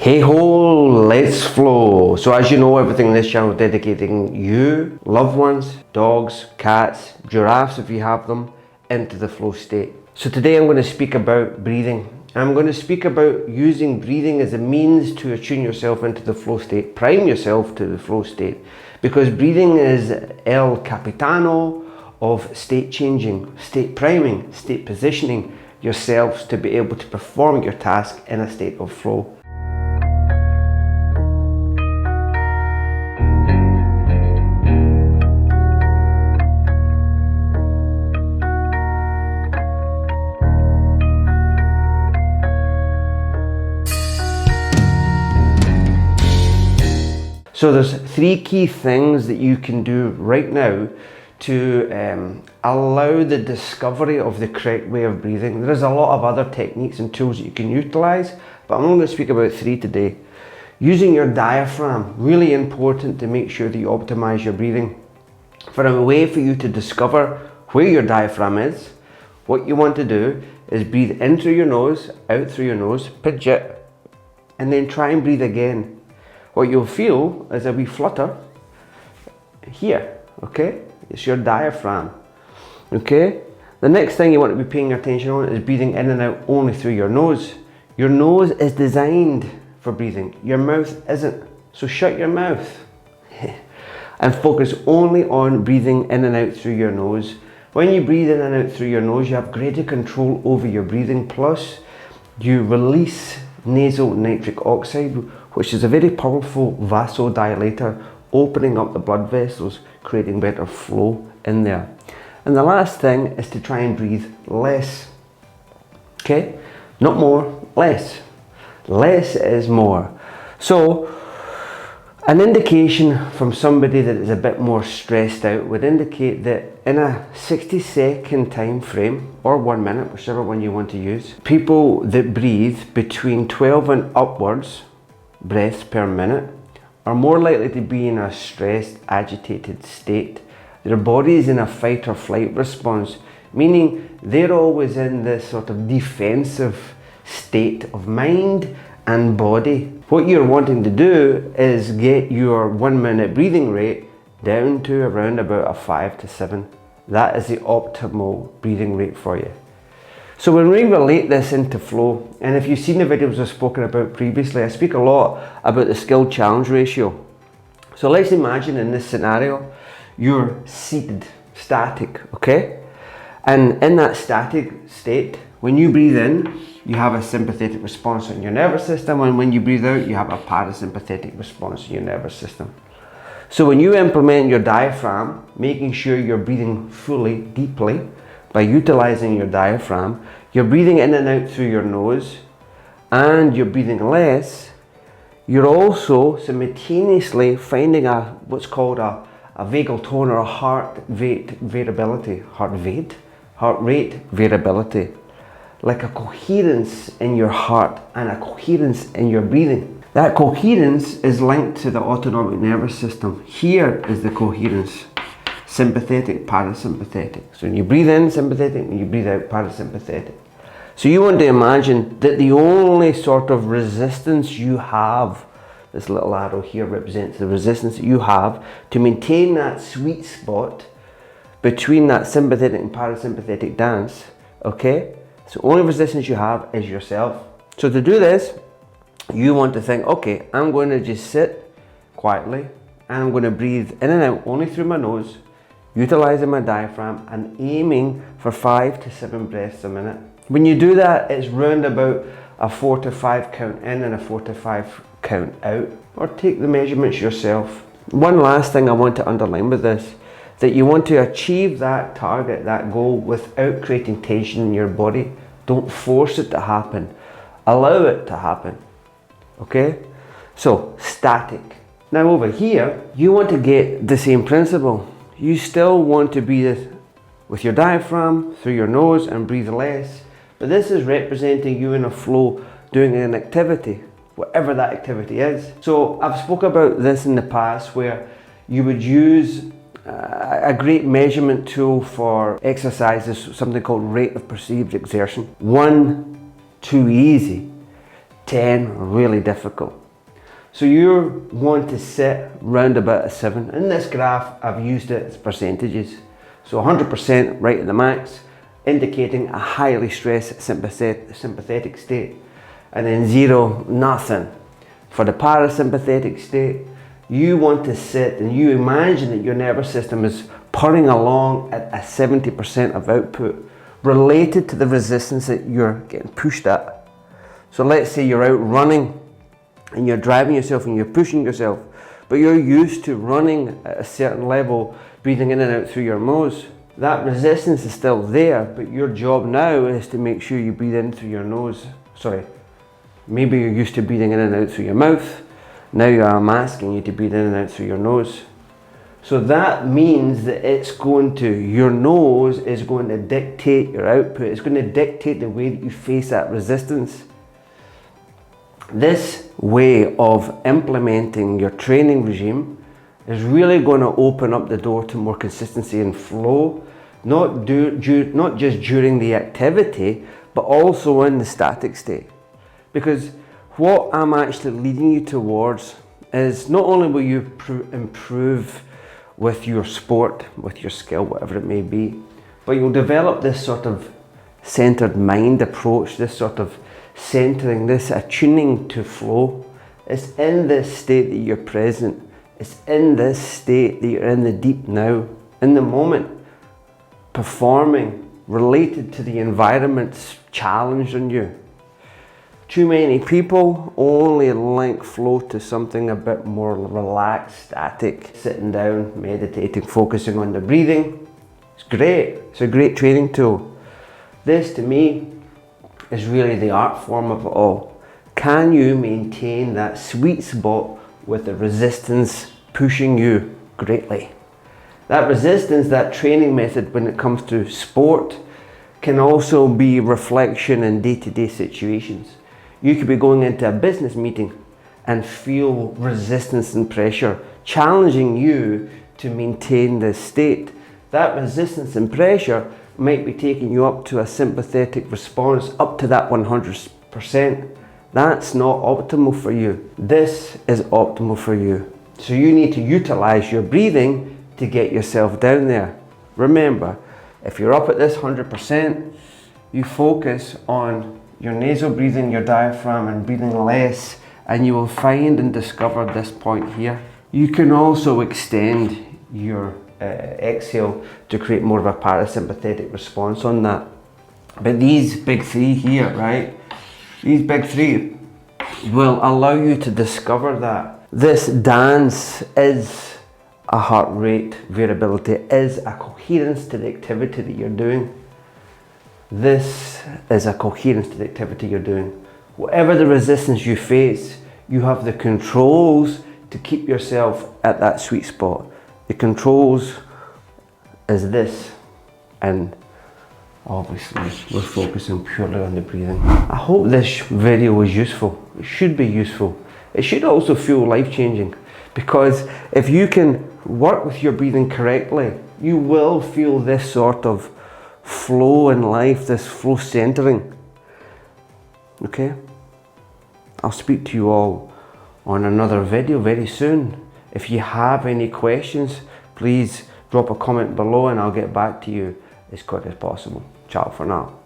Hey ho, let's flow. So as you know, everything in this channel is dedicating you, loved ones, dogs, cats, giraffes if you have them, into the flow state. So today I'm going to speak about breathing. I'm going to speak about using breathing as a means to attune yourself into the flow state, prime yourself to the flow state, because breathing is El Capitano of state changing, state priming, state positioning yourselves to be able to perform your task in a state of flow. So there's three key things that you can do right now to allow the discovery of the correct way of breathing. There's a lot of other techniques and tools that you can utilize, but I'm only going to speak about three today. Using your diaphragm, really important to make sure that you optimize your breathing. For a way for you to discover where your diaphragm is, what you want to do is breathe in through your nose, out through your nose, pidget, and then try and breathe again. What you'll feel is a wee flutter here, okay? It's your diaphragm, okay? The next thing you want to be paying attention on is breathing in and out only through your nose. Your nose is designed for breathing. Your mouth isn't. So shut your mouth and focus only on breathing in and out through your nose. When you breathe in and out through your nose, you have greater control over your breathing, plus you release nasal nitric oxide, which is a very powerful vasodilator, opening up the blood vessels, creating better flow in there. And the last thing is to try and breathe less. Okay? Not more, less. Less is more. So, an indication from somebody that is a bit more stressed out would indicate that in a 60-second time frame, or 1 minute, whichever one you want to use, people that breathe between 12 and upwards breaths per minute are more likely to be in a stressed, agitated state. Their body is in a fight or flight response, meaning they're always in this sort of defensive state of mind and body. What you're wanting to do is get your 1 minute breathing rate down to around about a 5 to 7. That is the optimal breathing rate for you. So when we relate this into flow, and if you've seen the videos I've spoken about previously, I speak a lot about the skill challenge ratio. So let's imagine in this scenario, you're seated, static, okay? And in that static state, when you breathe in, you have a sympathetic response in your nervous system, and when you breathe out, you have a parasympathetic response in your nervous system. So when you implement your diaphragm, making sure you're breathing fully, deeply, by utilizing your diaphragm, you're breathing in and out through your nose, and you're breathing less, you're also simultaneously finding what's called a vagal tone, or a heart rate variability, like a coherence in your heart and a coherence in your breathing. That coherence is linked to the autonomic nervous system. Here is the coherence. Sympathetic, parasympathetic. So when you breathe in, sympathetic, when you breathe out, parasympathetic. So you want to imagine that the only sort of resistance you have, this little arrow here represents the resistance that you have to maintain that sweet spot between that sympathetic and parasympathetic dance, okay? So the only resistance you have is yourself. So to do this, you want to think, okay, I'm going to just sit quietly, and I'm going to breathe in and out only through my nose, utilizing my diaphragm and aiming for 5 to 7 breaths a minute. When you do that, it's round about a 4 to 5 count in and a 4 to 5 count out, or take the measurements yourself. One last thing I want to underline with this, that you want to achieve that target, that goal, without creating tension in your body. Don't force it to happen. Allow it to happen. Okay? So, static. Now over here, you want to get the same principle. You still want to breathe with your diaphragm through your nose and breathe less, but this is representing you in a flow doing an activity, whatever that activity is. So I've spoken about this in the past, where you would use a great measurement tool for exercise is something called rate of perceived exertion. 1, too easy. 10, really difficult. So you want to sit round about a 7. In this graph, I've used it as percentages. So 100% right at the max, indicating a highly stressed sympathetic state. And then 0, nothing. For the parasympathetic state, you want to sit and you imagine that your nervous system is purring along at a 70% of output related to the resistance that you're getting pushed at. So let's say you're out running and you're driving yourself and you're pushing yourself, but you're used to running at a certain level, breathing in and out through your nose. That resistance is still there, but your job now is to make sure you breathe in through your nose. Maybe you're used to breathing in and out through your mouth. Now I'm asking you to breathe in and out through your nose. So that means that your nose is going to dictate your output. It's going to dictate the way that you face that resistance. This way of implementing your training regime is really going to open up the door to more consistency and flow, not just during the activity, but also in the static state. Because what I'm actually leading you towards is not only will you improve with your sport, with your skill, whatever it may be, but you'll develop this sort of centered mind approach, this sort of centering, this attuning to flow. It's in this state that you're present. It's in this state that you're in the deep now, in the moment, performing related to the environment's challenge on you. Too many people only link flow to something a bit more relaxed, static, sitting down, meditating, focusing on the breathing. It's great. It's a great training tool. This to me is really the art form of it all. Can you maintain that sweet spot with the resistance pushing you greatly? That resistance, that training method when it comes to sport, can also be reflection in day-to-day situations. You could be going into a business meeting and feel resistance and pressure challenging you to maintain this state. That resistance and pressure might be taking you up to a sympathetic response, up to that 100%. That's not optimal for you. This is optimal for you. So you need to utilize your breathing to get yourself down there. Remember, if you're up at this 100%, you focus on your nasal breathing, your diaphragm, and breathing less, and you will find and discover this point here. You can also extend your exhale to create more of a parasympathetic response on that. But these big three here, right? These big three will allow you to discover that. This dance is a heart rate variability, is a coherence to the activity that you're doing. This is a coherence to the activity you're doing. Whatever the resistance you face, you have the controls to keep yourself at that sweet spot. The controls is this, and obviously we're focusing purely on the breathing. I hope this video was useful. It should be useful. It should also feel life-changing, because if you can work with your breathing correctly, you will feel this sort of flow in life, this flow centering. Okay? I'll speak to you all on another video very soon. If you have any questions, please drop a comment below and I'll get back to you as quick as possible. Ciao for now.